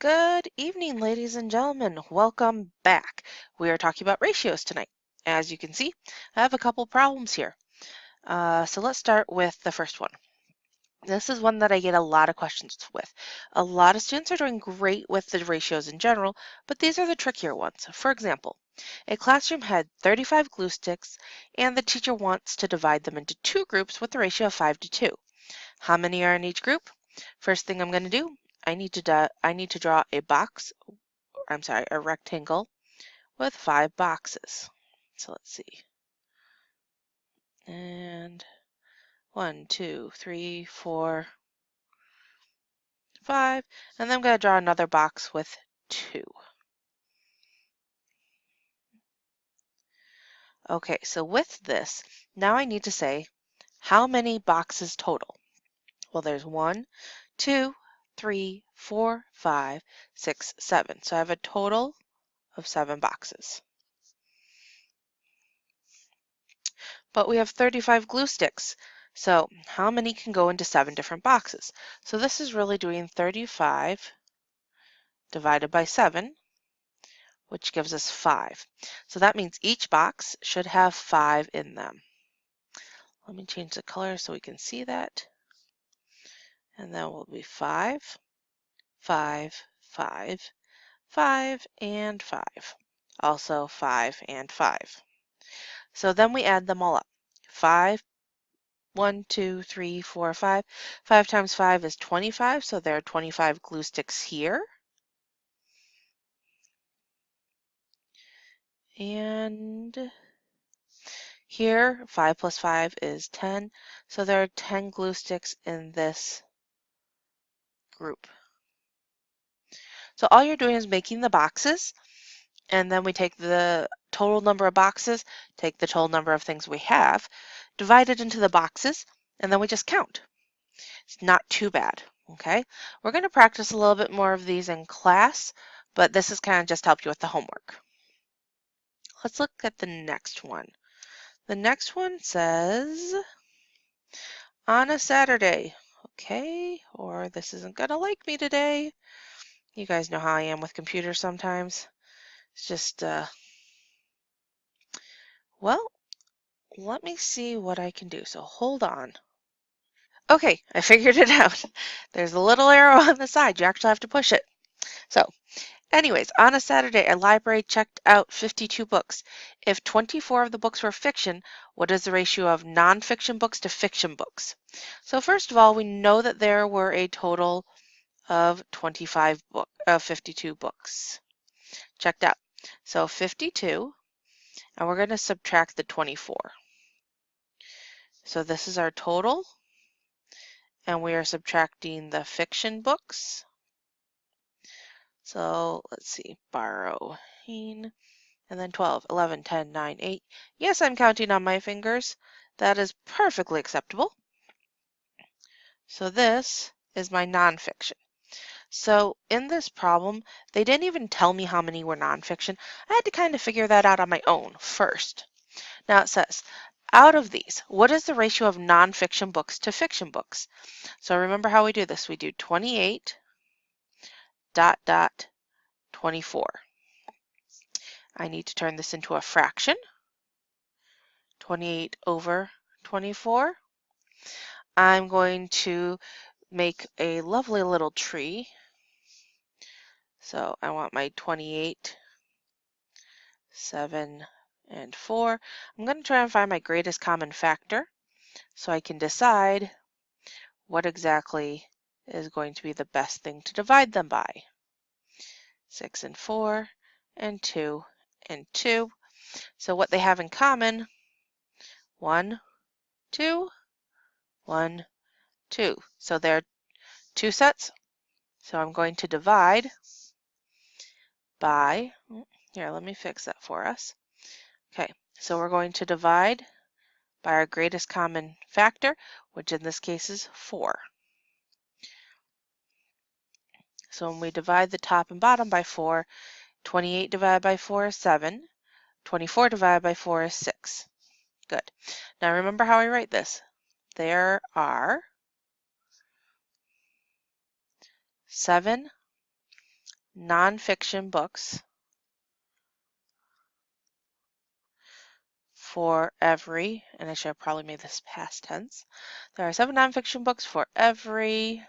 Good evening, ladies and gentlemen. Welcome back. We are talking about ratios tonight. As you can see, I have a couple problems here. So let's start with the first one. This is one that I get a lot of questions with. A lot of students are doing great with the ratios in general, but these are the trickier ones. For example, a classroom had 35 glue sticks, and the teacher wants to divide them into two groups with a ratio of 5 to 2. How many are in each group? First thing I'm going to do, I need to draw a rectangle with 5 boxes. So let's see. And 1, 2, 3, 4, 5. And then I'm going to draw another box with 2. Okay, so with this, now I need to say how many boxes total? Well, there's 1, 2, 3, 4, 5, 6, 7. So I have a total of 7 boxes. But we have 35 glue sticks. So how many can go into 7 different boxes? So this is really doing 35 divided by 7, which gives us 5. So that means each box should have 5 in them. Let me change the color so we can see that. And then will be 5, 5, 5, 5, and 5. Also 5 and 5. So then we add them all up. 5, 1, 2, 3, 4, 5. 5 times 5 is 25, so there are 25 glue sticks here. And here, 5 plus 5 is 10, so there are 10 glue sticks in this group. So all you're doing is making the boxes, and then we take the total number of boxes, take the total number of things we have, divide it into the boxes, and then we just count. It's not too bad, okay? We're going to practice a little bit more of these in class, but this is kind of just to help you with the homework. Let's look at the next one. The next one says, on a Saturday, okay, or this isn't going to like me today. You guys know how I am with computers sometimes. It's just, well, let me see what I can do. So hold on. Okay, I figured it out. There's a little arrow on the side. You actually have to push it. So anyways, on a Saturday, a library checked out 52 books. If 24 of the books were fiction, what is the ratio of nonfiction books to fiction books? So first of all, we know that there were a total of 52 books checked out. So 52, and we're going to subtract the 24. So this is our total, and we are subtracting the fiction books. So let's see, borrowing. And then 12, 11, 10, 9, 8. Yes, I'm counting on my fingers. That is perfectly acceptable. So this is my nonfiction. So in this problem, they didn't even tell me how many were nonfiction. I had to kind of figure that out on my own first. Now it says, out of these, what is the ratio of nonfiction books to fiction books? So remember how we do this. We do 28 dot dot 24. I need to turn this into a fraction. 28 over 24. I'm going to make a lovely little tree. So I want my 28, 7, and 4. I'm going to try and find my greatest common factor so I can decide what exactly is going to be the best thing to divide them by. 6 and 4, and 2 and 2. So what they have in common, 1, 2, 1, 2. So there are 2 sets. So I'm going to divide by, here, let me fix that for us. Okay, so we're going to divide by our greatest common factor, which in this case is 4. So when we divide the top and bottom by 4, 28 divided by 4 is 7, 24 divided by 4 is 6. Good. Now remember how I write this. There are 7 nonfiction books for every, and I should have probably made this past tense. There are 7 nonfiction books for every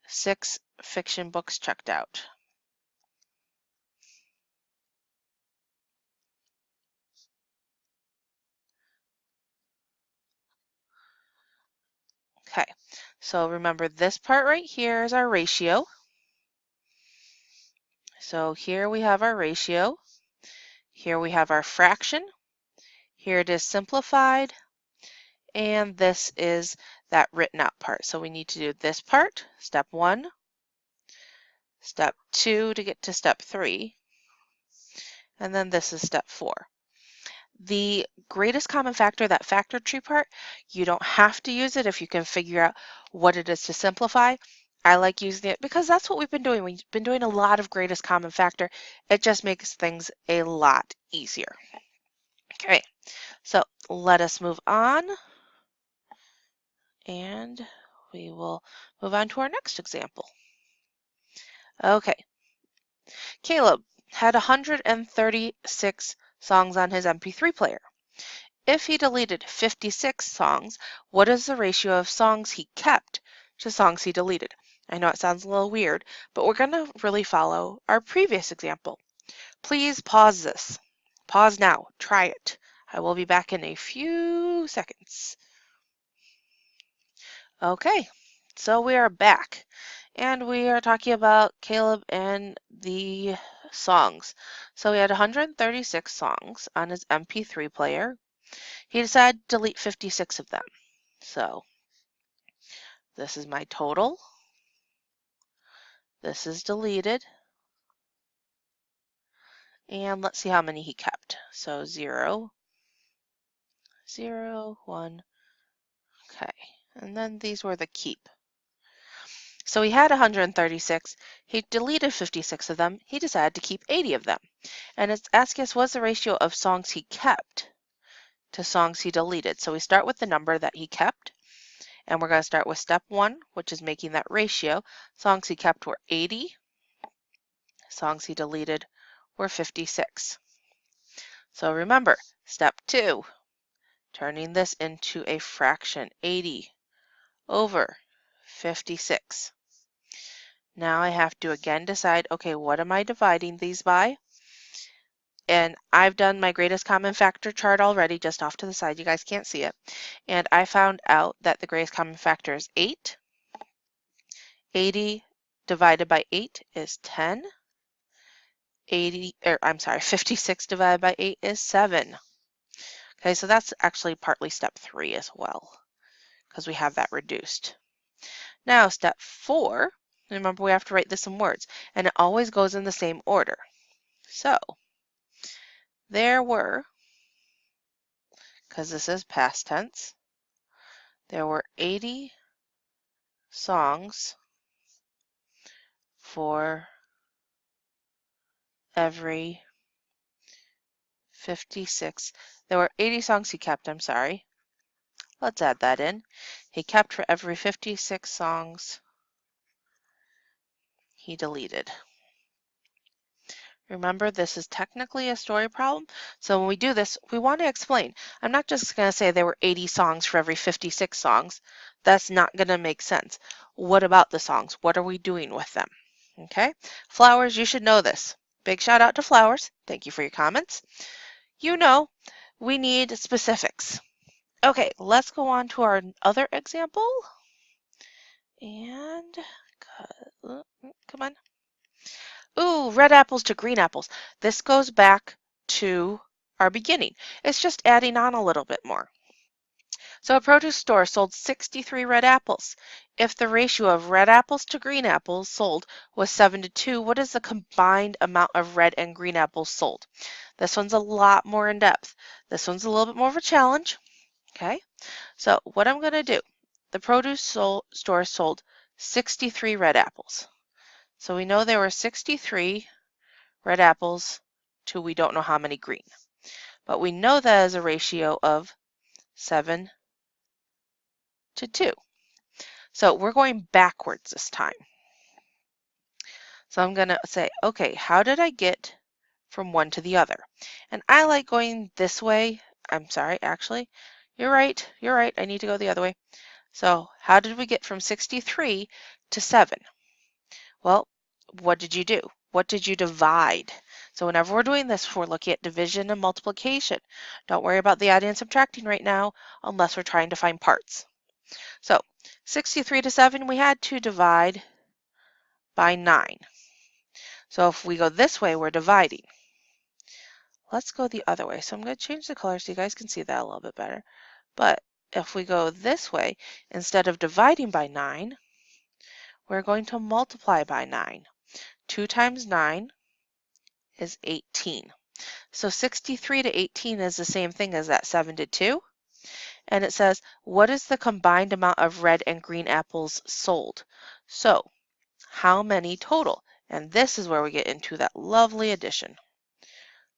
6 fiction books checked out. Okay, so remember this part right here is our ratio. So here we have our ratio. Here we have our fraction. Here it is simplified. And this is that written out part. So we need to do this part, step 1, step 2 to get to step 3, and then this is step 4. The greatest common factor, that factor tree part, you don't have to use it if you can figure out what it is to simplify. I like using it because that's what we've been doing. We've been doing a lot of greatest common factor. It just makes things a lot easier. Okay, so let us move on, and we will move on to our next example. Okay, Caleb had 136 songs on his MP3 player. If he deleted 56 songs, what is the ratio of songs he kept to songs he deleted? I know it sounds a little weird, but we're going to really follow our previous example. Please pause this. Pause now. Try it. I will be back in a few seconds. Okay, so we are back, and we are talking about Caleb and the songs. So he had 136 songs on his MP3 player. He decided to delete 56 of them. So this is my total. This is deleted. And let's see how many he kept. So 0, 0, 1. Okay, and then these were the keep. So he had 136. He deleted 56 of them. He decided to keep 80 of them. And it's asking us what's the ratio of songs he kept to songs he deleted. So we start with the number that he kept. And we're going to start with step 1, which is making that ratio. Songs he kept were 80. Songs he deleted were 56. So remember, step 2, turning this into a fraction, 80 over 56. Now I have to again decide, okay, what am I dividing these by? And I've done my greatest common factor chart already, just off to the side. You guys can't see it. And I found out that the greatest common factor is 8. 80 divided by 8 is 10. 56 divided by 8 is 7. Okay, so that's actually partly step 3 as well, because we have that reduced. Now, step 4, remember we have to write this in words, and it always goes in the same order. So, there were, because this is past tense, there were 80 songs for every 56. There were 80 songs he kept, I'm sorry. Let's add that in. He kept for every 56 songs he deleted. Remember, this is technically a story problem, so when we do this, we want to explain. I'm not just going to say there were 80 songs for every 56 songs. That's not going to make sense. What about the songs? What are we doing with them? Okay, Flowers, you should know this. Big shout out to Flowers. Thank you for your comments. You know, we need specifics. Okay, let's go on to our other example. And, come on. Ooh, red apples to green apples. This goes back to our beginning. It's just adding on a little bit more. So a produce store sold 63 red apples. If the ratio of red apples to green apples sold was 7 to 2, what is the combined amount of red and green apples sold? This one's a lot more in depth. This one's a little bit more of a challenge. Okay, so what I'm going to do, the produce store sold 63 red apples. So we know there were 63 red apples to we don't know how many green. But we know that is a ratio of 7 to 2. So we're going backwards this time. So I'm going to say, okay, how did I get from one to the other? And I like going this way. I'm sorry, actually, you're right. I need to go the other way. So how did we get from 63 to 7? Well, what did you do? What did you divide? So whenever we're doing this, we're looking at division and multiplication. Don't worry about the adding and subtracting right now, unless we're trying to find parts. So 63 to 7, we had to divide by 9. So if we go this way, we're dividing. Let's go the other way. So I'm going to change the color so you guys can see that a little bit better. But if we go this way, instead of dividing by 9, we're going to multiply by 9. 2 times 9 is 18. So 63 to 18 is the same thing as that 7 to 2. And it says, what is the combined amount of red and green apples sold? So how many total? And this is where we get into that lovely addition.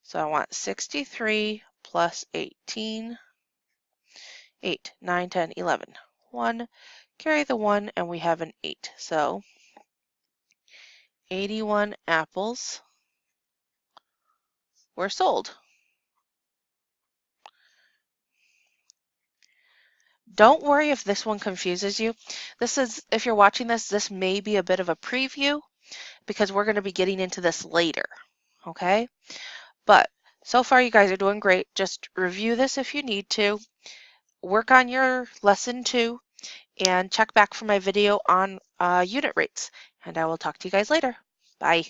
So I want 63 plus 18, 8, 9, 10, 11. 1, carry the 1, and we have an 8. So 81 apples were sold. Don't worry if this one confuses you. This is, if you're watching this, this may be a bit of a preview because we're going to be getting into this later, okay? But so far you guys are doing great. Just review this if you need to. Work on your lesson 2 and check back for my video on unit rates. And I will talk to you guys later. Bye.